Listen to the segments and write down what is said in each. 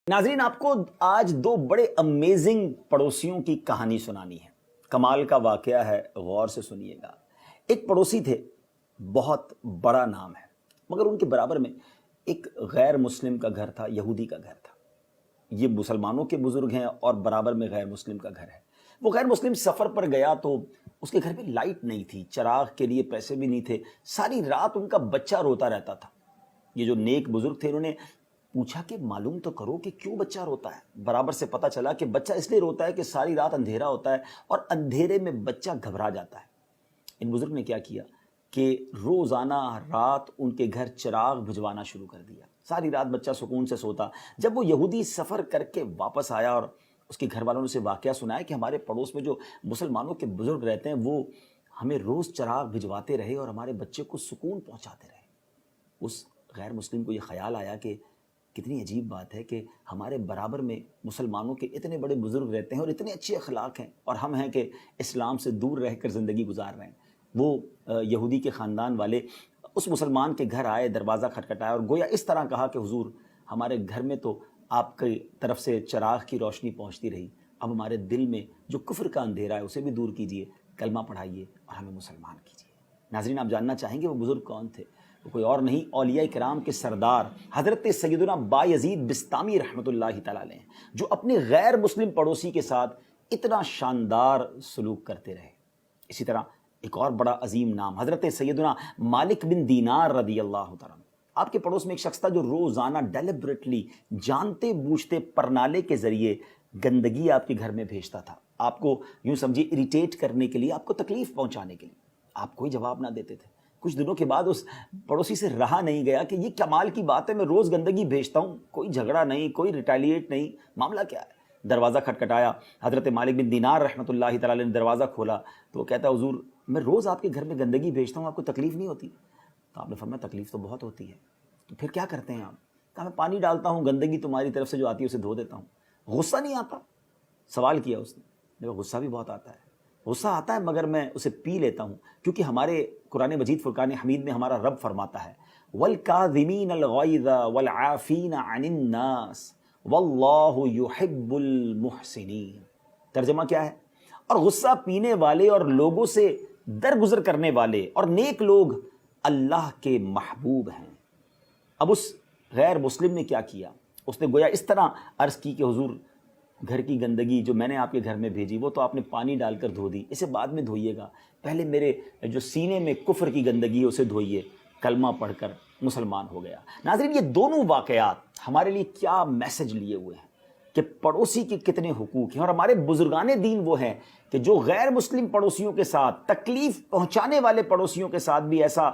ناظرین، آپ کو آج دو بڑے امیزنگ پڑوسیوں کی کہانی سنانی ہے۔ کمال کا واقعہ ہے، غور سے سنیے گا۔ ایک پڑوسی تھے، بہت بڑا نام ہے، مگر ان کے برابر میں ایک غیر مسلم کا گھر تھا، یہودی کا گھر تھا۔ یہ مسلمانوں کے بزرگ ہیں اور برابر میں غیر مسلم کا گھر ہے۔ وہ غیر مسلم سفر پر گیا تو اس کے گھر میں لائٹ نہیں تھی، چراغ کے لیے پیسے بھی نہیں تھے، ساری رات ان کا بچہ روتا رہتا تھا۔ یہ جو نیک بزرگ تھے، انہوں نے پوچھا کہ معلوم تو کرو کہ کیوں بچہ روتا ہے۔ برابر سے پتہ چلا کہ بچہ اس لیے روتا ہے کہ ساری رات اندھیرا ہوتا ہے اور اندھیرے میں بچہ گھبرا جاتا ہے۔ ان بزرگ نے کیا کیا کہ روزانہ رات ان کے گھر چراغ بھجوانا شروع کر دیا۔ ساری رات بچہ سکون سے سوتا۔ جب وہ یہودی سفر کر کے واپس آیا اور اس کے گھر والوں نے اسے واقعہ سنایا کہ ہمارے پڑوس میں جو مسلمانوں کے بزرگ رہتے ہیں وہ ہمیں روز چراغ بھجواتے رہے اور ہمارے بچے کو سکون پہنچاتے رہے، اس غیر مسلم کو یہ خیال آیا کہ کتنی عجیب بات ہے کہ ہمارے برابر میں مسلمانوں کے اتنے بڑے بزرگ رہتے ہیں اور اتنے اچھے اخلاق ہیں، اور ہم ہیں کہ اسلام سے دور رہ کر زندگی گزار رہے ہیں۔ وہ یہودی کے خاندان والے اس مسلمان کے گھر آئے، دروازہ کھٹکھٹایا اور گویا اس طرح کہا کہ حضور، ہمارے گھر میں تو آپ کی طرف سے چراغ کی روشنی پہنچتی رہی، اب ہمارے دل میں جو کفر کا اندھیرا ہے اسے بھی دور کیجئے، کلمہ پڑھائیے اور ہمیں مسلمان کیجئے۔ ناظرین، آپ جاننا چاہیں گے وہ بزرگ کون تھے؟ وہ کوئی اور نہیں، اولیاء کرام کے سردار حضرت سیدنا بایزید بسطامی رحمۃ اللہ تعالیٰ علیہ، جو اپنے غیر مسلم پڑوسی کے ساتھ اتنا شاندار سلوک کرتے رہے۔ اسی طرح ایک اور بڑا عظیم نام حضرت سیدنا مالک بن دینار رضی اللہ تعالیٰ عنہ۔ آپ کے پڑوس میں ایک شخص تھا جو روزانہ ڈیلیبریٹلی، جانتے بوجھتے پرنالے کے ذریعے گندگی آپ کے گھر میں بھیجتا تھا، آپ کو یوں سمجھیے اریٹیٹ کرنے کے لیے، آپ کو تکلیف پہنچانے کے لیے۔ آپ کوئی جواب نہ دیتے تھے۔ کچھ دنوں کے بعد اس پڑوسی سے رہا نہیں گیا کہ یہ کمال کی بات ہے، میں روز گندگی بھیجتا ہوں، کوئی جھگڑا نہیں، کوئی ریٹیلیٹ نہیں، معاملہ کیا ہے؟ دروازہ کھٹکھٹایا، حضرت مالک بن دینار رحمۃ اللہ تعالیٰ نے دروازہ کھولا تو وہ کہتا ہے حضور، میں روز آپ کے گھر میں گندگی بھیجتا ہوں، آپ کو تکلیف نہیں ہوتی؟ تو آپ نے فرمایا تکلیف تو بہت ہوتی ہے، تو پھر کیا کرتے ہیں آپ؟ کہا میں پانی ڈالتا ہوں، گندگی تمہاری طرف سے جو آتی ہے اسے دھو دیتا ہوں۔ غصہ نہیں آتا؟ سوال کیا اس نے۔ میرے غصہ بھی بہت آتا ہے، غصہ آتا ہے مگر میں اسے پی لیتا ہوں، کیونکہ ہمارے قرآن مجید فرقان حمید میں ہمارا رب فرماتا ہے وَالْكَاظِمِينَ الْغَيْظَ وَالْعَافِينَ عَنِ النَّاسِ وَاللَّهُ يُحِبُّ الْمُحْسِنِينَ۔ ترجمہ کیا ہے؟ اور غصہ پینے والے اور لوگوں سے درگزر کرنے والے اور نیک لوگ اللہ کے محبوب ہیں۔ اب اس غیر مسلم نے کیا کیا؟ اس نے گویا اس طرح عرض کی کہ حضور، گھر کی گندگی جو میں نے آپ کے گھر میں بھیجی وہ تو آپ نے پانی ڈال کر دھو دی، اسے بعد میں دھوئیے گا، پہلے میرے جو سینے میں کفر کی گندگی ہے اسے دھوئیے۔ کلمہ پڑھ کر مسلمان ہو گیا۔ ناظرین، یہ دونوں واقعات ہمارے لیے کیا میسج لیے ہوئے ہیں کہ پڑوسی کے کتنے حقوق ہیں، اور ہمارے بزرگان دین وہ ہیں کہ جو غیر مسلم پڑوسیوں کے ساتھ، تکلیف پہنچانے والے پڑوسیوں کے ساتھ بھی ایسا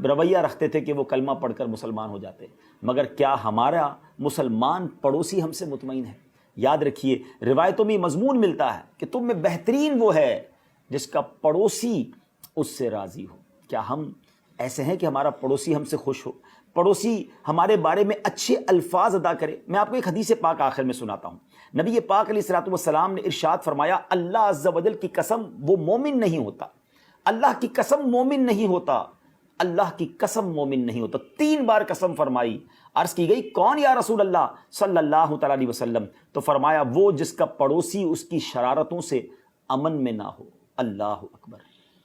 رویہ رکھتے تھے کہ وہ کلمہ پڑھ کر مسلمان ہو جاتے۔ مگر کیا ہمارا مسلمان پڑوسی ہم سے مطمئن ہے؟ یاد رکھیے، روایتوں میں مضمون ملتا ہے کہ تم میں بہترین وہ ہے جس کا پڑوسی اس سے راضی ہو۔ کیا ہم ایسے ہیں کہ ہمارا پڑوسی ہم سے خوش ہو، پڑوسی ہمارے بارے میں اچھے الفاظ ادا کرے؟ میں آپ کو ایک حدیث پاک آخر میں سناتا ہوں۔ نبی پاک علیہ الصلوۃ والسلام نے ارشاد فرمایا، اللہ عز و جل کی قسم وہ مومن نہیں ہوتا، اللہ کی قسم مومن نہیں ہوتا، اللہ کی قسم مومن نہیں ہوتا۔ 3 بار قسم فرمائی۔ عرض کی گئی کون یا رسول اللہ صلی اللہ تعالیٰ علیہ وسلم؟ تو فرمایا وہ جس کا پڑوسی اس کی شرارتوں سے امن میں نہ ہو۔ اللہ اکبر!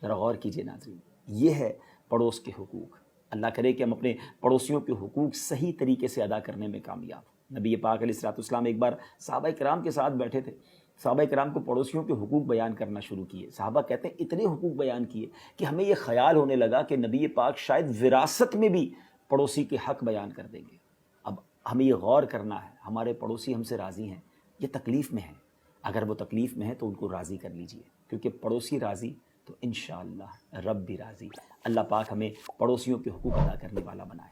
ذرا غور کیجئے ناظرین، یہ ہے پڑوس کے حقوق۔ اللہ کرے کہ ہم اپنے پڑوسیوں کے حقوق صحیح طریقے سے ادا کرنے میں کامیاب ہوں۔ نبی پاک علیہ الصلوۃ والسلام ایک بار صحابہ کرام کے ساتھ بیٹھے تھے، صحابہ کرام کو پڑوسیوں کے حقوق بیان کرنا شروع کیے۔ صحابہ کہتے ہیں اتنے حقوق بیان کیے کہ ہمیں یہ خیال ہونے لگا کہ نبی پاک شاید وراثت میں بھی پڑوسی کے حق بیان کر دیں گے۔ اب ہمیں یہ غور کرنا ہے، ہمارے پڑوسی ہم سے راضی ہیں، یہ تکلیف میں ہیں، اگر وہ تکلیف میں ہیں تو ان کو راضی کر لیجئے، کیونکہ پڑوسی راضی تو انشاءاللہ رب بھی راضی۔ اللہ پاک ہمیں پڑوسیوں کے حقوق ادا کرنے والا بنائے۔